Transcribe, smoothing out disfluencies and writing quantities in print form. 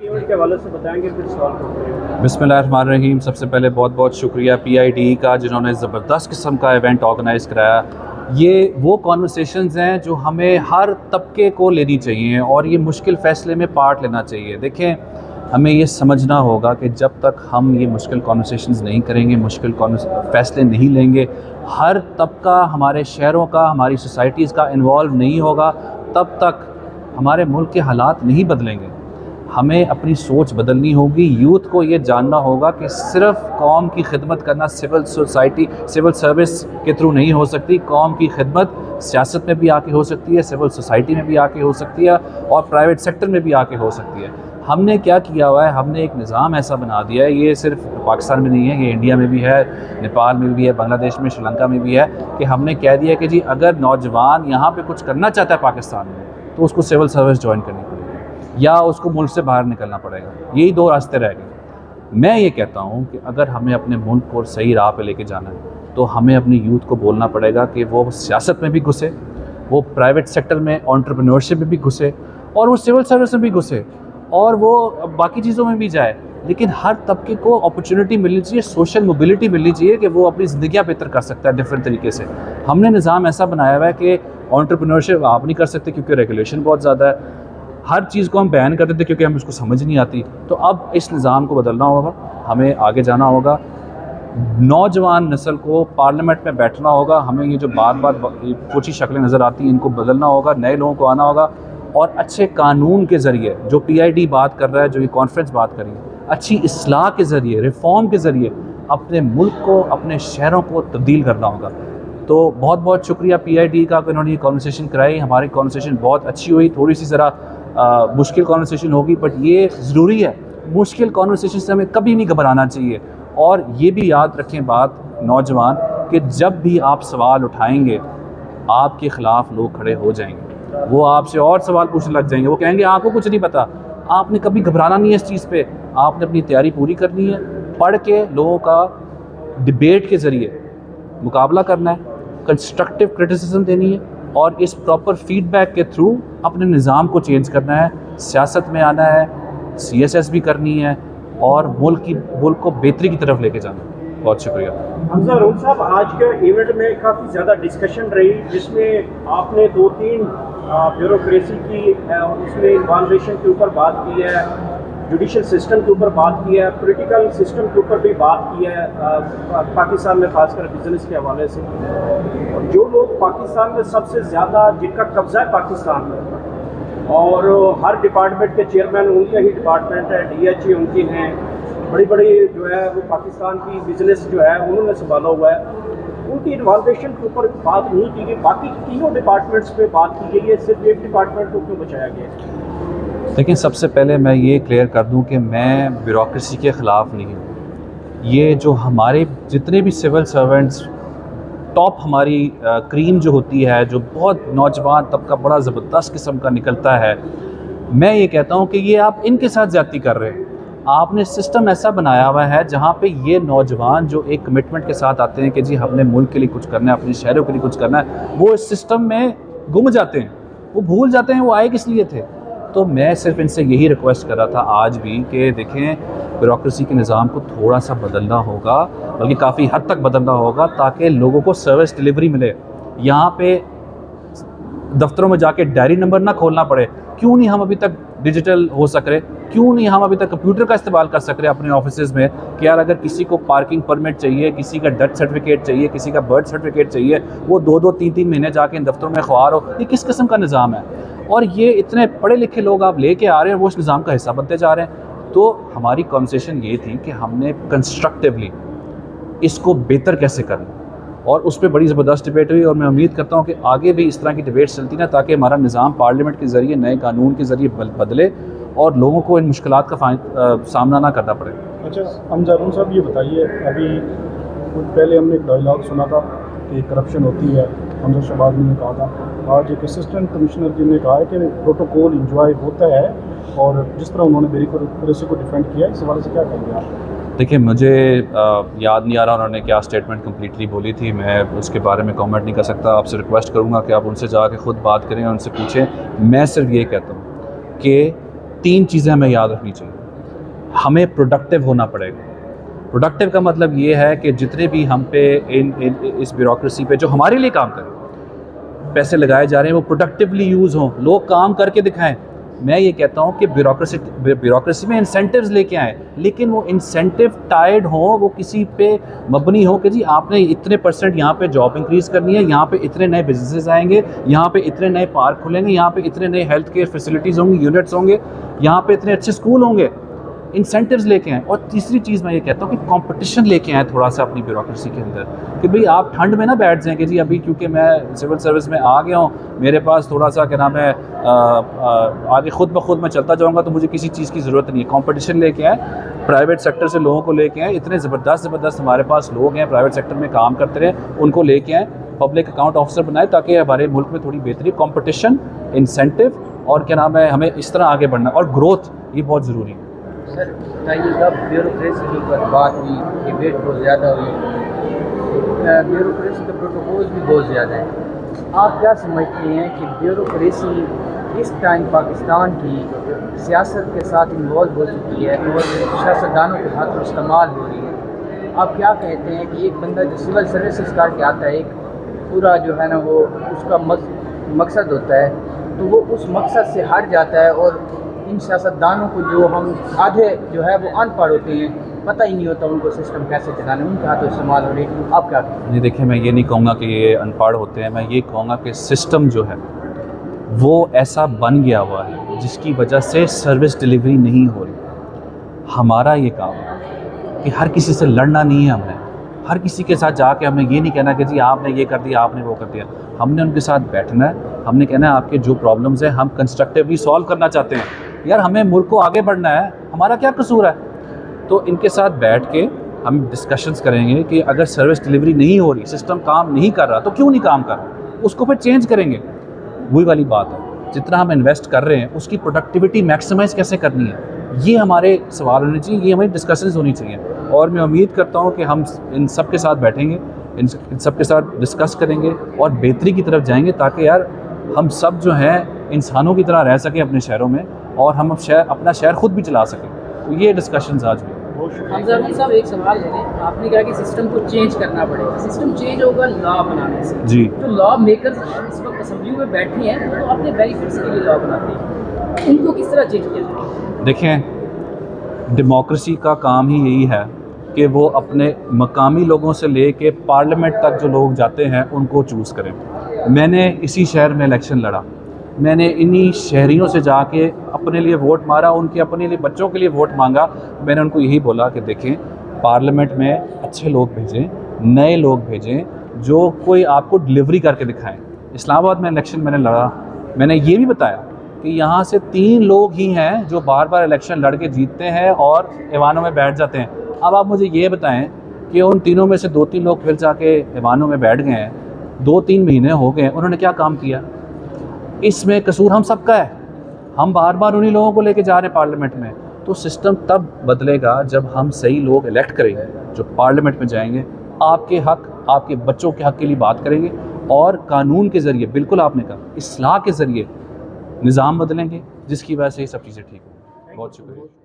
Event के हवाले से बताएंगे फिर सवाल करते हैं। बिस्मिल्लाहिर्रहमानिर्रहीम। सबसे पहले बहुत बहुत शुक्रिया PID का जिन्होंने ज़बरदस्त किस्म का इवेंट ऑर्गेनाइज़ कराया। ये वो कॉन्वर्सेशंस हैं जो हमें हर तबके को लेनी चाहिए और ये मुश्किल फ़ैसले में पार्ट लेना चाहिए। देखें, हमें ये समझना होगा कि जब तक हम ये मुश्किल कॉन्वर्सेशंस नहीं करेंगे, मुश्किल फ़ैसले नहीं लेंगे, हर तबका हमारे शहरों का, हमारी सोसाइटीज़ का इन्वॉल्व नहीं होगा, तब तक हमारे मुल्क के हालात नहीं बदलेंगे। हमें अपनी सोच बदलनी होगी। यूथ को ये जानना होगा कि सिर्फ़ कौम की खिदमत करना सिविल सर्विस के थ्रू नहीं हो सकती। कौम की खिदमत सियासत में भी आके हो सकती है, सिविल सोसाइटी में भी आके हो सकती है और प्राइवेट सेक्टर में भी आके हो सकती है। हमने क्या किया हुआ है, हमने एक निज़ाम ऐसा बना दिया है, ये सिर्फ पाकिस्तान में नहीं है, ये इंडिया में भी है, नेपाल में भी है, बांग्लादेश में, श्रीलंका में भी है, कि हमने कह दिया कि जी अगर नौजवान यहाँ पे कुछ करना चाहता है पाकिस्तान में, तो उसको सिविल सर्विस ज्वाइन करनी पड़ेगी या उसको मुल्क से बाहर निकलना पड़ेगा। यही दो रास्ते रह गए। मैं ये कहता हूँ कि अगर हमें अपने मुल्क को सही राह पे लेके जाना है तो हमें अपनी यूथ को बोलना पड़ेगा कि वो सियासत में भी घुसे, वो प्राइवेट सेक्टर में एंटरप्रेन्योरशिप में भी घुसे और वो सिविल सर्विस में भी घुसे और वो बाकी चीज़ों में भी जाए, लेकिन हर तबके को अपॉर्चुनिटी मिलनी चाहिए, सोशल मोबिलिटी मिलनी चाहिए कि वो अपनी ज़िंदगियाँ बेहतर कर सकता है डिफरेंट तरीके से। हमने निज़ाम ऐसा बनाया हुआ है कि एंटरप्रेन्योरशिप आप नहीं कर सकते क्योंकि रेगुलेशन बहुत ज़्यादा है। हर चीज़ को हम बैन कर देते क्योंकि हमें उसको समझ नहीं आती। तो अब इस निज़ाम को बदलना होगा, हमें आगे जाना होगा, नौजवान नस्ल को पार्लियामेंट में बैठना होगा। हमें ये जो बार बार कुछ ही शक्लें नज़र आती हैं, इनको बदलना होगा, नए लोगों को आना होगा और अच्छे कानून के ज़रिए, जो PID बात कर रहा है, जो ये कॉन्फ्रेंस बात कर रही है, अच्छी इस्लाह के ज़रिए, रिफ़ॉर्म के ज़रिए अपने मुल्क को, अपने शहरों को तब्दील करना होगा। तो बहुत बहुत शुक्रिया PID का कि उन्होंने ये कॉन्वर्सेशन कराई। हमारी कॉन्वर्सेशन बहुत अच्छी हुई, थोड़ी सी ज़रा मुश्किल कॉन्वर्सेशन होगी, बट ये ज़रूरी है। मुश्किल कॉन्वर्सेशन से हमें कभी नहीं घबराना चाहिए। और ये भी याद रखें बात, नौजवान, कि जब भी आप सवाल उठाएंगे आपके ख़िलाफ़ लोग खड़े हो जाएंगे, वो आपसे और सवाल पूछने लग जाएंगे, वो कहेंगे आपको कुछ नहीं पता। आपने कभी घबराना नहीं है इस चीज़ पे, आपने अपनी तैयारी पूरी करनी है, पढ़ के लोगों का डिबेट के ज़रिए मुकाबला करना है, कंस्ट्रक्टिव क्रिटिसिज्म देनी है और इस प्रॉपर फीडबैक के थ्रू अपने निज़ाम को चेंज करना है, सियासत में आना है, CSS भी करनी है और मुल्क को बेहतरी की तरफ लेके जाना है। बहुत शुक्रिया। हमजा रूम साहब, आज के इवेंट में काफ़ी ज़्यादा डिस्कशन रही जिसमें आपने 2-3 ब्यूरोक्रेसी की उसमें इन्वॉल्वेशन के ऊपर बात की है, जुडिशल सिस्टम के ऊपर बात की है, पॉलिटिकल सिस्टम के ऊपर भी बात की है, पाकिस्तान में खासकर बिजनेस के हवाले से। और जो लोग पाकिस्तान में सबसे ज़्यादा, जिनका कब्जा है पाकिस्तान में, और हर डिपार्टमेंट के चेयरमैन उनके ही डिपार्टमेंट है, DHE उनकी हैं, बड़ी बड़ी जो है वो पाकिस्तान की बिजनेस जो है उन्होंने संभाला हुआ है, उनकी इन्वॉल्वेशन के ऊपर बात नहीं की गई। बाकी तीनों डिपार्टमेंट्स पे बात की गई है, सिर्फ एक डिपार्टमेंट को क्यों बचाया गया? लेकिन सबसे पहले मैं ये क्लियर कर दूं कि मैं ब्यूरोक्रेसी के ख़िलाफ़ नहीं हूँ। ये जो हमारे जितने भी सिविल सर्वेंट्स, टॉप हमारी क्रीम जो होती है, जो बहुत नौजवान तबका बड़ा ज़बरदस्त किस्म का निकलता है, मैं ये कहता हूँ कि ये आप इनके साथ ज़्यादती कर रहे हैं। आपने सिस्टम ऐसा बनाया हुआ है जहाँ पे ये नौजवान जो एक कमिटमेंट के साथ आते हैं कि जी हमने मुल्क के लिए कुछ करना है, अपने शहरों के लिए कुछ करना है, वो इस सिस्टम में गुम जाते हैं, वो भूल जाते हैं वो आए किस लिए थे। तो मैं सिर्फ इनसे यही रिक्वेस्ट कर रहा था आज भी कि देखें, ब्यूरोक्रेसी के निज़ाम को थोड़ा सा बदलना होगा, बल्कि काफ़ी हद तक बदलना होगा ताकि लोगों को सर्विस डिलीवरी मिले। यहाँ पे दफ्तरों में जाके डायरी नंबर ना खोलना पड़े। क्यों नहीं हम अभी तक डिजिटल हो सक रहे, क्यों नहीं हम अभी तक कंप्यूटर का इस्तेमाल कर सक रहे अपने ऑफिसेज़ में कि यार अगर किसी को पार्किंग परमिट चाहिए, किसी का डेथ सर्टिफिकेट चाहिए, किसी का बर्थ सर्टिफिकेट चाहिए, वो 2-2 3-3 महीने जाके इन दफ्तरों में ख्वार हो। ये किस किस्म का निज़ाम है? और ये इतने पढ़े लिखे लोग आप लेके आ रहे हैं, वो इस निज़ाम का हिस्सा बनते जा रहे हैं। तो हमारी कॉन्वर्सेशन ये थी कि हमने कंस्ट्रक्टिवली इसको बेहतर कैसे करना, और उस पर बड़ी ज़बरदस्त डिबेट हुई और मैं उम्मीद करता हूँ कि आगे भी इस तरह की डिबेट चलती ना, ताकि हमारा निज़ाम पार्लियामेंट के ज़रिए, नए कानून के ज़रिए बदले और लोगों को इन मुश्किलात का सामना ना करना पड़े। अच्छा हमजा रूम साहब, ये बताइए, अभी कुछ पहले हमने एक डायलॉग सुना था कि करप्शन होती है, हमजा शहबाज ने कहा था। आज एक असिस्टेंट कमिश्नर जी ने कहा है कि प्रोटोकॉल इंजॉय होता है, और जिस तरह उन्होंने ब्यूरोक्रेसी को डिफेंड किया, इस हवाले से क्या कहेंगे आप? देखिए, मुझे याद नहीं आ रहा उन्होंने क्या स्टेटमेंट कम्प्लीटली बोली थी, मैं उसके बारे में कमेंट नहीं कर सकता। आपसे रिक्वेस्ट करूँगा कि आप उनसे जाके ख़ुद बात करें और उनसे पूछें। मैं सिर्फ ये कहता हूँ कि 3 चीज़ें हमें याद रखनी चाहिए। हमें प्रोडक्टिव होना पड़ेगा। प्रोडक्टिव का मतलब ये है कि जितने भी हम पे इस ब्यूरोक्रेसी पे जो हमारे लिए काम करें, पैसे लगाए जा रहे हैं वो प्रोडक्टिवली यूज़ हों, लोग काम करके दिखाएं। मैं ये कहता हूँ कि ब्यूरोक्रेसी में इंसेंटिव्स लेके आएँ, लेकिन वो इंसेंटिव टाइड हों, वो किसी पे मबनी हो कि जी आपने इतने % यहाँ पे जॉब इंक्रीज़ करनी है, यहाँ पे इतने नए बिजनेसेस आएंगे, यहाँ पे इतने नए पार्क खुलेंगे, यहाँ पे इतने नए हेल्थ केयर फैसिलिटीज़ होंगी, यूनिट्स होंगे, यहाँ पे इतने अच्छे स्कूल होंगे। इंसेंटिव्स लेके आएँ। और तीसरी चीज़ मैं ये कहता हूँ कि कंपटीशन लेके आएँ थोड़ा सा अपनी ब्यूरोक्रेसी के अंदर, कि भाई आप ठंड में ना बैठ जाएँ कि जी अभी क्योंकि मैं सिविल सर्विस में आ गया हूँ, मेरे पास थोड़ा सा क्या नाम है आगे खुद ब खुद मैं चलता जाऊँगा, तो मुझे किसी चीज़ की ज़रूरत नहीं है। कंपटीशन लेके आएँ, प्राइवेट सेक्टर से लोगों को लेके आएँ, इतने ज़बरदस्त हमारे पास लोग हैं प्राइवेट सेक्टर में काम करते रहें, उनको लेके आएँ, पब्लिक अकाउंट ऑफिसर बनाए, ताकि हमारे मुल्क में थोड़ी बेहतरी, कंपटीशन, इंसेंटिव और क्या नाम है, हमें इस तरह आगे बढ़ना और ग्रोथ, ये बहुत ज़रूरी है। सर बताइएगा, ब्यूरोक्रेसी की बात हुई, डिबेट बहुत ज़्यादा हुई, ब्यूरोक्रेसी के प्रोटोकॉल भी बहुत ज़्यादा हैं। आप क्या समझते हैं कि ब्यूरोक्रेसी इस टाइम पाकिस्तान की सियासत के साथ इन्वॉल्व हो चुकी है और सियासतदानों के हाथों इस्तेमाल हो रही है? आप क्या कहते हैं कि एक बंदा जो सिविल सर्विसेज करके आता है, एक पूरा जो है ना वो उसका मकसद होता है, तो वो उस मकसद से हट जाता है और इन सियासतदानों को जो हम आधे जो है वो अनपढ़ होते हैं, पता ही नहीं होता उनको सिस्टम कैसे चलाना, उनके हाथों इस्तेमाल हो रही है। आप क्या कहते हैं? नहीं देखिए, मैं ये नहीं कहूँगा कि ये अनपढ़ होते हैं, मैं ये कहूँगा कि सिस्टम जो है वो ऐसा बन गया हुआ है जिसकी वजह से सर्विस डिलीवरी नहीं हो रही। हमारा ये काम है कि हर किसी से लड़ना नहीं है, हमने हर किसी के साथ जाके हमने ये नहीं कहना कि जी आपने ये कर दिया, आपने वो कर दिया। हमने उनके साथ बैठना है, हमने कहना है आपके जो प्रॉब्लम्स हैं हम कंस्ट्रक्टिवली सॉल्व करना चाहते हैं, यार हमें मुल्क को आगे बढ़ना है, हमारा क्या कसूर है। तो इनके साथ बैठ के हम डिस्कशंस करेंगे कि अगर सर्विस डिलीवरी नहीं हो रही, सिस्टम काम नहीं कर रहा, तो क्यों नहीं काम कर रहा, उसको फिर चेंज करेंगे। वही वाली बात है, जितना हम इन्वेस्ट कर रहे हैं उसकी प्रोडक्टिविटी मैक्सिमाइज़ कैसे करनी है, ये हमारे सवाल होने चाहिए, ये हमारी डिस्कशंस होनी चाहिए। और मैं उम्मीद करता हूँ कि हम इन सब के साथ बैठेंगे, इन सब के साथ डिस्कस करेंगे और बेहतरी की तरफ जाएंगे, ताकि यार हम सब जो हैं इंसानों की तरह रह सकें अपने शहरों में और हम अपना शहर खुद भी चला सकें। तो ये डिस्कशंस आज हुई। हमजा साहब एक सवाल ले लें, आपने कहा कि सिस्टम को चेंज करना पड़ेगा, सिस्टम चेंज होगा लॉ बनाने से। जी, तो लॉ मेकर्स इस वक्त असेंबली में बैठे हैं तो अपने बेनिफिट्स के लिए लॉ बनाते हैं, उनको किस तरह चेंज किया जाए? देखें, डेमोक्रेसी का काम ही यही है कि वो अपने मकामी लोगों से ले के पार्लियामेंट तक जो लोग जाते हैं उनको चूज़ करें। मैंने इसी शहर में इलेक्शन लड़ा, मैंने इन्हीं शहरियों से जाके अपने लिए वोट मारा, उनके अपने लिए बच्चों के लिए वोट मांगा। मैंने उनको यही बोला कि देखें, पार्लियामेंट में अच्छे लोग भेजें, नए लोग भेजें, जो कोई आपको डिलीवरी करके दिखाएं। इस्लामाबाद में इलेक्शन मैंने लड़ा, मैंने ये भी बताया कि यहाँ से 3 लोग ही हैं जो बार बार इलेक्शन लड़ के जीतते हैं और ऐवानों में बैठ जाते हैं। अब आप मुझे ये बताएं कि उन तीनों में से 2-3 लोग फिर जाके ऐवानों में बैठ गए हैं, 2-3 महीने हो गए, उन्होंने क्या काम किया? इसमें कसूर हम सबका है, हम बार बार उन्हीं लोगों को लेके जा रहे हैं पार्लियामेंट में। तो सिस्टम तब बदलेगा जब हम सही लोग इलेक्ट करेंगे, जो पार्लियामेंट में जाएंगे, आपके हक, आपके बच्चों के हक के लिए बात करेंगे और कानून के ज़रिए, बिल्कुल आपने कहा, इस्लाह के ज़रिए निज़ाम बदलेंगे, जिसकी वजह से ये सब चीज़ें ठीक होंगी। बहुत शुक्रिया।